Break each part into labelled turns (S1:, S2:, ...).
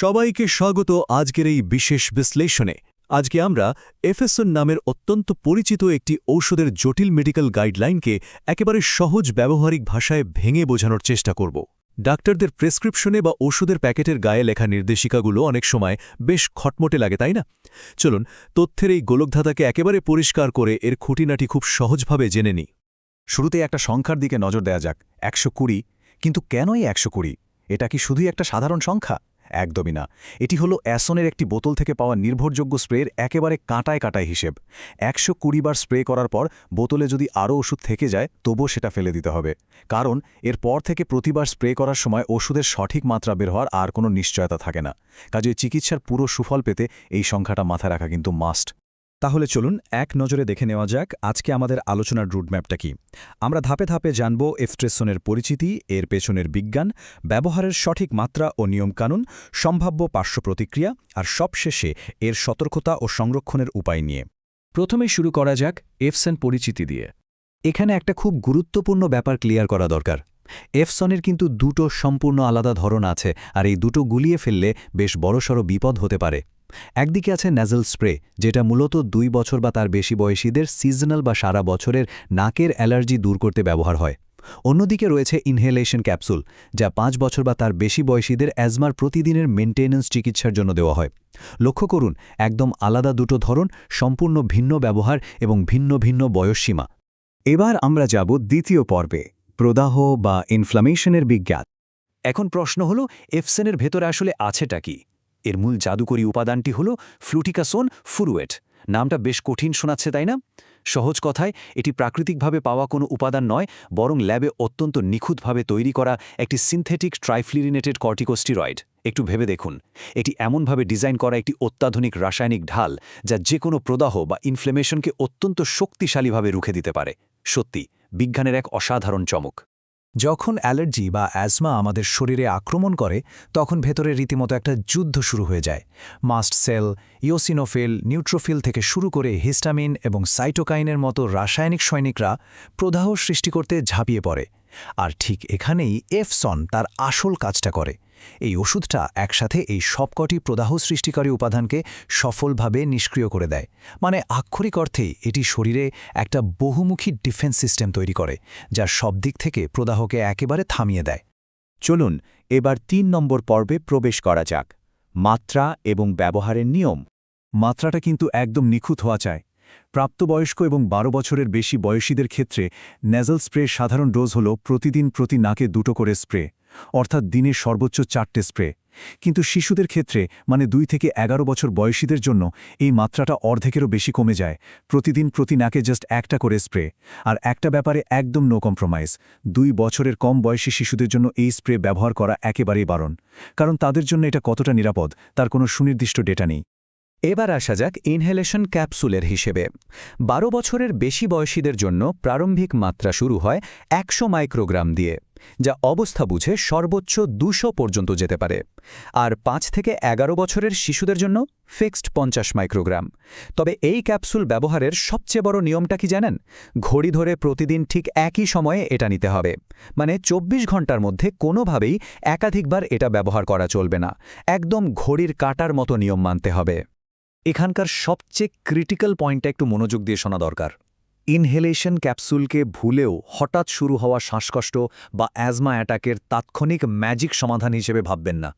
S1: সবাইকে স্বাগত আজকের এই বিশেষ বিশ্লেষণে। আজকে আমরা এফএসন নামের অত্যন্ত পরিচিত একটি ঔষধের জটিল মেডিকেল গাইডলাইনকে একেবারে সহজ ব্যবহারিক ভাষায় ভেঙে বোঝানোর চেষ্টা করব। ডাক্তারদের প্রেসক্রিপশনে বা ওষুধের প্যাকেটের গায়ে লেখা নির্দেশিকাগুলো অনেক সময় বেশ খটমটে লাগে, তাই না? চলুন তথ্যের এই গোলকধাঁধাকে একেবারে পরিষ্কার করে এর খুঁটিনাটি খুব সহজভাবে জেনে নিই।
S2: শুরুতে একটা সংখ্যার দিকে নজর দেয়া যাক, 120। কিন্তু কেনই 120? এটা কি শুধুই একটা সাধারণ সংখ্যা? একদমই না। এটি হলো অ্যাসনের একটি বোতল থেকে পাওয়া নির্ভরযোগ্য স্প্রের একেবারে কাঁটায় কাঁটায় হিসেব। 120 বার স্প্রে করার পর বোতলে যদি আরও ওষুধ থেকে যায় তবুও সেটা ফেলে দিতে হবে, কারণ এরপর থেকে প্রতিবার স্প্রে করার সময় ওষুধের সঠিক মাত্রা বের হওয়ার আর কোনো নিশ্চয়তা থাকে না। কাজেই চিকিৎসার পুরো সুফল পেতে এই সংখ্যাটা মাথায় রাখা কিন্তু মাস্ট।
S3: তাহলে চলুন এক নজরে দেখে নেওয়া যাক আজকে আমাদের আলোচনার রুটম্যাপটা কি। আমরা ধাপে ধাপে জানব এফট্রেসনের পরিচিতি, এর পেছনের বিজ্ঞান, ব্যবহারের সঠিক মাত্রা ও নিয়মকানুন, সম্ভাব্য পার্শ্ব প্রতিক্রিয়া আর সবশেষে এর সতর্কতা ও সংরক্ষণের উপায় নিয়ে।
S4: প্রথমেই শুরু করা যাক এফসন পরিচিতি দিয়ে।
S3: এখানে একটা খুব গুরুত্বপূর্ণ ব্যাপার ক্লিয়ার করা দরকার। এফসনের কিন্তু দুটো সম্পূর্ণ আলাদা ধরন আছে, আর এই দুটো গুলিয়ে ফেললে বেশ বড়সড় বিপদ হতে পারে। একদিকে আছে ন্যাজল স্প্রে, যেটা মূলত 2 বছর বা তার বেশি বয়সীদের সিজনাল বা সারা বছরের নাকের অ্যালার্জি দূর করতে ব্যবহার হয়। অন্যদিকে রয়েছে ইনহেলেশন ক্যাপসুল, যা 5 বছর বা তার বেশি বয়সীদের অ্যাজমার প্রতিদিনের মেনটেন্যান্স চিকিৎসার জন্য দেওয়া হয়। লক্ষ্য করুন, একদম আলাদা দুটো ধরন, সম্পূর্ণ ভিন্ন ব্যবহার এবং ভিন্ন ভিন্ন বয়সসীমা।
S2: এবার আমরা যাব দ্বিতীয় পর্বে, প্রদাহ বা ইনফ্লামেশনের বিজ্ঞান।
S3: এখন প্রশ্ন হলো, এফসনের ভেতরে আসলে আছেটা কি? এর মূল জাদুকরী উপাদানটি হল ফ্লুটিকাসোন ফুরুয়েট। নামটা বেশ কঠিন শোনাচ্ছে, তাই না? সহজ কথায়, এটি প্রাকৃতিকভাবে পাওয়া কোনো উপাদান নয়, বরং ল্যাবে অত্যন্ত নিখুঁতভাবে তৈরি করা একটি সিনথেটিক ট্রাইফ্লুরিনেটেড কর্টিকোস্টিরয়েড। একটু ভেবে দেখুন, এটি এমনভাবে ডিজাইন করা একটি অত্যাধুনিক রাসায়নিক ঢাল যা যে কোনো প্রদাহ বা ইনফ্লেমেশনকে অত্যন্ত শক্তিশালীভাবে রুখে দিতে পারে। সত্যি বিজ্ঞানের এক অসাধারণ চমক।
S5: যখন অ্যালার্জি বা অ্যাজমা আমাদের শরীরে আক্রমণ করে, তখন ভেতরে রীতিমতো একটা যুদ্ধ শুরু হয়ে যায়। মাস্ট সেল, ইওসিনোফিল, নিউট্রোফিল থেকে শুরু করে হিস্টামিন এবং সাইটোকাইনের মতো রাসায়নিক সৈনিকরা প্রদাহ সৃষ্টি করতে ঝাঁপিয়ে পড়ে। আর ঠিক এখানেই এফসন তার আসল কাজটা করে। এই ওষুধটা একসাথে এই সবকটি প্রদাহ সৃষ্টিকারী উপাদানকে সফলভাবে নিষ্ক্রিয় করে দেয়। মানে আক্ষরিক অর্থেই এটি শরীরে একটা বহুমুখী ডিফেন্স সিস্টেম তৈরি করে, যা সব দিক থেকে প্রদাহকে একেবারে থামিয়ে দেয়।
S2: চলুন এবার 3 নম্বর পর্বে প্রবেশ করা যাক, মাত্রা এবং ব্যবহারের নিয়ম।
S1: মাত্রাটা কিন্তু একদম নিখুঁত হওয়া চাই। প্রাপ্তবয়স্ক এবং 12 বছরের বেশি বয়সীদের ক্ষেত্রে ন্যাজল স্প্রের সাধারণ ডোজ হল প্রতিদিন প্রতি নাকে 2টো করে স্প্রে, অর্থাৎ দিনে সর্বোচ্চ 4টে স্প্রে। কিন্তু শিশুদের ক্ষেত্রে, মানে 2 থেকে 11 বছর বয়সীদের জন্য এই মাত্রাটা অর্ধেকেরও বেশি কমে যায়। প্রতিদিন প্রতি নাকে জাস্ট 1টা করে স্প্রে। আর একটা ব্যাপারে একদম নো কম্প্রোমাইজ, 2 বছরের কম বয়সী শিশুদের জন্য এই স্প্রে ব্যবহার করা একেবারেই বারণ, কারণ তাদের জন্য এটা কতটা নিরাপদ তার কোনো সুনির্দিষ্ট ডেটা নেই।
S3: এবার আসা যাক ইনহেলেশন ক্যাপসুলের হিসেবে। 12 বছরের বেশি বয়সীদের জন্য প্রারম্ভিক মাত্রা শুরু হয় 100 মাইক্রোগ্রাম দিয়ে, যা অবস্থা বুঝে সর্বোচ্চ 200 পর্যন্ত যেতে পারে। আর 5 থেকে 11 বছরের শিশুদের জন্য ফিক্সড 50 মাইক্রোগ্রাম। তবে এই ক্যাপসুল ব্যবহারের সবচেয়ে বড় নিয়মটা কি জানেন? ঘড়ি ধরে প্রতিদিন ঠিক একই সময়ে এটা নিতে হবে। মানে 24 ঘন্টার মধ্যে কোনোভাবেই একাধিকবার এটা ব্যবহার করা চলবে না। একদম ঘড়ির কাঁটার মতো নিয়ম মানতে হবে।
S5: এখানকার সবচেয়ে ক্রিটিক্যাল পয়েন্টটা একটু মনোযোগ দিয়ে শোনা দরকার। ইনহেলেশন ক্যাপসুলকে ভুলেও হঠাৎ শুরু হওয়া শ্বাসকষ্ট বা অ্যাজমা অ্যাটাকের তাৎক্ষণিক ম্যাজিক সমাধান হিসেবে ভাববেন না।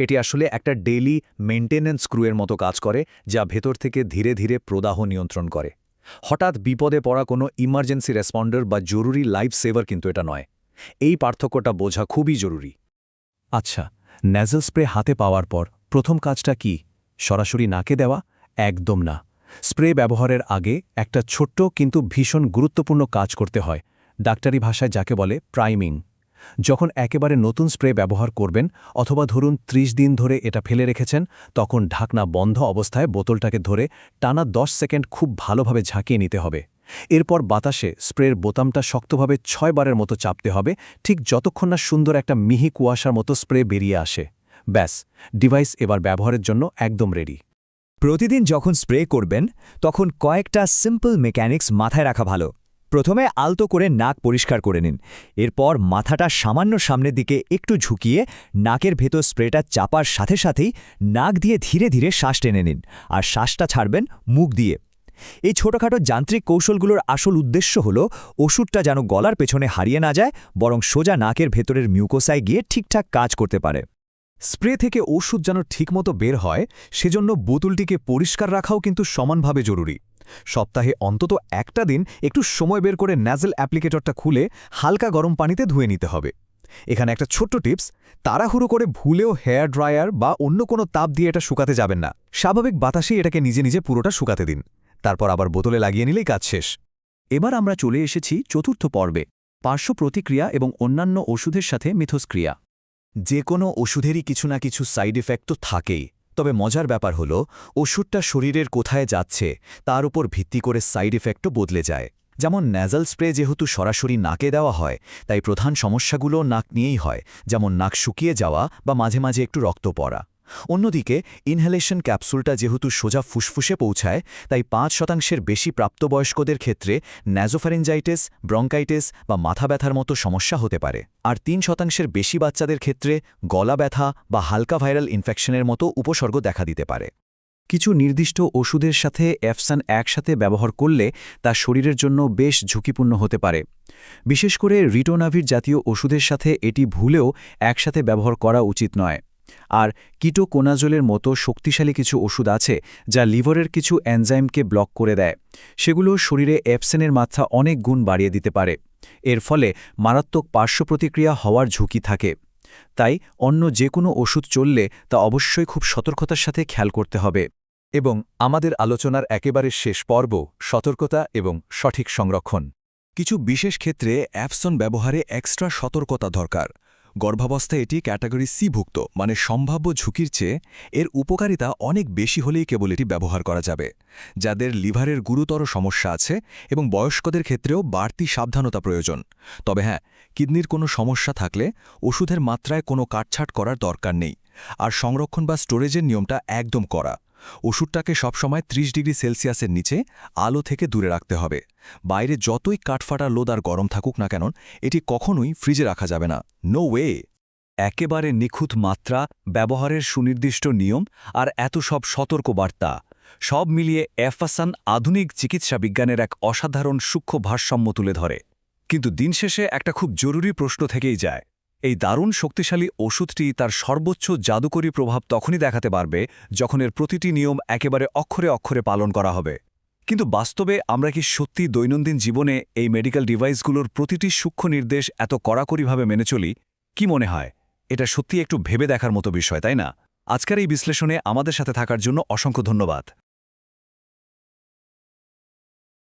S5: এটি আসলে একটা ডেইলি মেইনটেন্যান্স স্ক্রুয়ের মতো কাজ করে, যা ভেতর থেকে ধীরে ধীরে প্রদাহ নিয়ন্ত্রণ করে। হঠাৎ বিপদে পড়া কোনো ইমার্জেন্সি রেসপন্ডার বা জরুরি লাইফ সেভার কিন্তু এটা নয়। এই পার্থক্যটা বোঝা খুবই জরুরি।
S1: আচ্ছা, ন্যাজল স্প্রে হাতে পাওয়ার পর প্রথম কাজটা কি? সরাসরি নাকে দেওয়া? একদম না। স্প্রে ব্যবহারের আগে একটা ছোট্ট কিন্তু ভীষণ গুরুত্বপূর্ণ কাজ করতে হয়, ডাক্তারি ভাষায় যাকে বলে প্রাইমিং। যখন একেবারে নতুন স্প্রে ব্যবহার করবেন, অথবা ধরুন 30 দিন ধরে এটা ফেলে রেখেছেন, তখন ঢাকনা বন্ধ অবস্থায় বোতলটাকে ধরে টানা 10 সেকেন্ড খুব ভালোভাবে ঝাঁকিয়ে নিতে হবে। এরপর বাতাসে স্প্রের বোতামটা শক্তভাবে 6 বারের মতো চাপতে হবে, ঠিক যতক্ষণ না সুন্দর একটা মিহি কুয়াশার মতো স্প্রে বেরিয়ে আসে। ব্যাস, ডিভাইস এবার ব্যবহারের জন্য একদম রেডি।
S6: প্রতিদিন যখন স্প্রে করবেন, তখন কয়েকটা সিম্পল মেকানিক্স মাথায় রাখা ভালো। প্রথমে আলতো করে নাক পরিষ্কার করে নিন। এরপর মাথাটা সামান্য সামনের দিকে একটু ঝুঁকিয়ে নাকের ভেতর স্প্রেটা চাপার সাথে সাথেই নাক দিয়ে ধীরে ধীরে শ্বাস টেনে নিন, আর শ্বাসটা ছাড়বেন মুখ দিয়ে। এই ছোটখাটো যান্ত্রিক কৌশলগুলোর আসল উদ্দেশ্য হল ওষুধটা যেন গলার পেছনে হারিয়ে না যায়, বরং সোজা নাকের ভেতরের মিউকোসায় গিয়ে ঠিকঠাক কাজ করতে পারে।
S2: স্প্রে থেকে ওষুধ যেন ঠিকমতো বের হয়, সেজন্য বোতলটিকে পরিষ্কার রাখাও কিন্তু সমানভাবে জরুরি। সপ্তাহে অন্তত একটা দিন একটু সময় বের করে ন্যাজেল অ্যাপ্লিকেটরটা খুলে হালকা গরম পানিতে ধুয়ে নিতে হবে। এখানে একটা ছোট্ট টিপস, তাড়াহুড়ো করে ভুলেও হেয়ার ড্রায়ার বা অন্য কোনো তাপ দিয়ে এটা শুকাতে যাবেন না। স্বাভাবিক বাতাসেই এটাকে নিজে নিজে পুরোটা শুকাতে দিন, তারপর আবার বোতলে লাগিয়ে নিলেই কাজ শেষ।
S1: এবার আমরা চলে এসেছি চতুর্থ পর্বে, পার্শ্ব প্রতিক্রিয়া এবং অন্যান্য ওষুধের সাথে মিথস্ক্রিয়া।
S2: যে কোনো ওষুধেরই কিছু না কিছু সাইড এফেক্ট তো থাকেই, তবে মজার ব্যাপার হলো ওষুধটা শরীরের কোথায় যাচ্ছে তার উপর ভিত্তি করে সাইড এফেক্টও বদলে যায়। যেমন ন্যাজাল স্প্রে যেহেতু সরাসরি নাকে দেওয়া হয়, তাই প্রধান সমস্যাগুলো নাক নিয়েই হয়, যেমন নাক শুকিয়ে যাওয়া বা মাঝে মাঝে একটু রক্ত পড়া। অন্যদিকে ইনহেলেশন ক্যাপসুলটা যেহেতু সোজা ফুসফুসে পৌঁছায়, তাই ৫% বেশি প্রাপ্তবয়স্কদের ক্ষেত্রে ন্যাজোফ্যারিঞ্জাইটিস, ব্রঙ্কাইটিস বা মাথা ব্যথার মতো সমস্যা হতে পারে, আর ৩% বেশি বাচ্চাদের ক্ষেত্রে গলা ব্যথা বা হালকা ভাইরাল ইনফেকশনের মতো উপসর্গ দেখা দিতে পারে।
S1: কিছু নির্দিষ্ট ওষুধের সাথে এফসান একসাথে ব্যবহার করলে তা শরীরের জন্য বেশ ঝুঁকিপূর্ণ হতে পারে। বিশেষ করে রিটোনাভির জাতীয় ওষুধের সাথে এটি ভুলেও একসাথে ব্যবহার করা উচিত নয়। আর কিটোকোনাজোলের মতো শক্তিশালী কিছু ওষুধ আছে যা লিভারের কিছু এনজাইমকে ব্লক করে দেয়। সেগুলো শরীরে এফসেনের মাত্রা অনেক গুণ বাড়িয়ে দিতে পারে। এর ফলে মারাত্মক পার্শ্বপ্রতিক্রিয়া হওয়ার ঝুঁকি থাকে। তাই অন্য যে কোনো ওষুধ চললে তা অবশ্যই খুব সতর্কতার সাথে খেয়াল করতে হবে।
S2: এবং আমাদের আলোচনার একেবারে শেষ পর্ব, সতর্কতা এবং সঠিক সংরক্ষণ। কিছু বিশেষ ক্ষেত্রে অ্যাপসন ব্যবহারে এক্সট্রা সতর্কতা দরকার। গর্ভাবস্থায় এটি ক্যাটাগরি সি-ভুক্ত, মানে সম্ভাব্য ঝুঁকির চেয়ে এর উপকারিতা অনেক বেশি হলেই কেবল এটি ব্যবহার করা যাবে। যাদের লিভারের গুরুতর সমস্যা আছে এবং বয়স্কদের ক্ষেত্রেও বাড়তি সাবধানতা প্রয়োজন। তবে হ্যাঁ, কিডনির কোনো সমস্যা থাকলে ওষুধের মাত্রায় কোনো কাটছাট করার দরকার নেই। আর সংরক্ষণ বা স্টোরেজের নিয়মটা একদম কড়া। ওষুধটাকে সবসময় 30 ডিগ্রি সেলসিয়াসের নিচে আলো থেকে দূরে রাখতে হবে। বাইরে যতই কাঠফাটা লোদ আর গরম থাকুক না কেন, এটি কখনোই ফ্রিজে রাখা যাবে না। No way.
S3: একেবারে নিখুঁত মাত্রা, ব্যবহারের সুনির্দিষ্ট নিয়ম আর এত সব সতর্কবার্তা সব মিলিয়ে এফসান আধুনিক চিকিৎসা বিজ্ঞানের এক অসাধারণ সূক্ষ্ম ভারসাম্য তুলে ধরে। কিন্তু দিন শেষে একটা খুব জরুরি প্রশ্ন থেকেই যায়, এই দারুণ শক্তিশালী ওষুধটি তার সর্বোচ্চ জাদুকরী প্রভাব তখনই দেখাতে পারবে যখন এর প্রতিটি নিয়ম একেবারে অক্ষরে অক্ষরে পালন করা হবে। কিন্তু বাস্তবে আমরা কি সত্যি দৈনন্দিন জীবনে এই মেডিকেল ডিভাইসগুলোর প্রতিটি সূক্ষ্ম নির্দেশ এত কড়াকড়িভাবে মেনে চলি? কি মনে হয়, এটা সত্যি একটু ভেবে দেখার মতো বিষয়, তাই না? আজকের এই বিশ্লেষণে আমাদের সাথে থাকার জন্য অসংখ্য ধন্যবাদ।